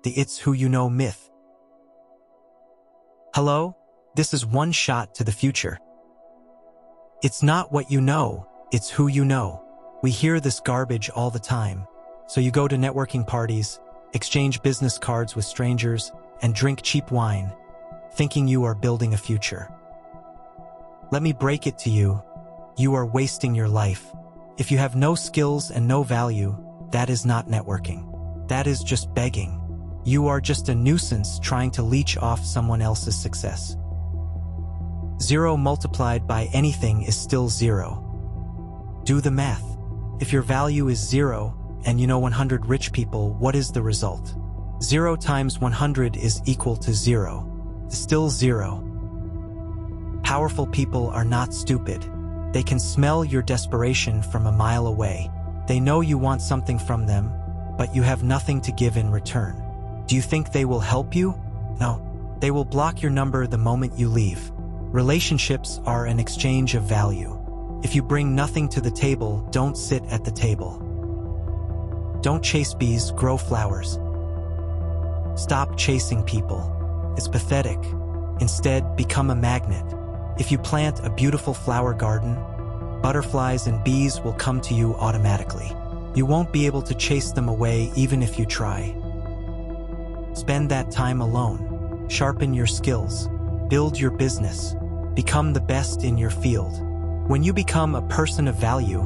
the "it's who you know" myth. Hello, this is one shot to the future. It's not what you know, it's who you know. We hear this garbage all the time. So you go to networking parties, exchange business cards with strangers, and drink cheap wine, thinking you are building a future. Let me break it to you, you are wasting your life. If you have no skills and no value, that is not networking. That is just begging. You are just a nuisance trying to leech off someone else's success. 0 multiplied by anything is still 0. Do the math. If your value is 0, and you know 100 rich people, what is the result? 0 times 100 is equal to 0. Still 0. Powerful people are not stupid. They can smell your desperation from a mile away. They know you want something from them, but you have nothing to give in return. Do you think they will help you? No. They will block your number the moment you leave. Relationships are an exchange of value. If you bring nothing to the table, don't sit at the table. Don't chase bees, grow flowers. Stop chasing people. It's pathetic. Instead, become a magnet. If you plant a beautiful flower garden, butterflies and bees will come to you automatically. You won't be able to chase them away even if you try. Spend that time alone. Sharpen your skills. Build your business. Become the best in your field. When you become a person of value,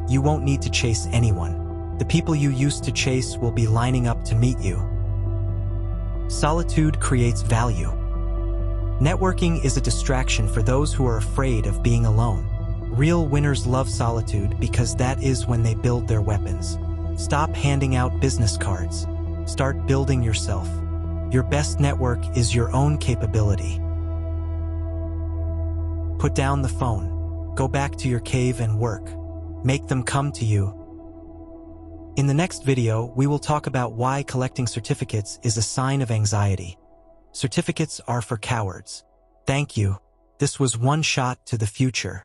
you won't need to chase anyone. The people you used to chase will be lining up to meet you. Solitude creates value. Networking is a distraction for those who are afraid of being alone. Real winners love solitude because that is when they build their weapons. Stop handing out business cards. Start building yourself. Your best network is your own capability. Put down the phone. Go back to your cave and work. Make them come to you. In the next video, we will talk about why collecting certificates is a sign of anxiety. Certificates are for cowards. Thank you. This was one shot to the future.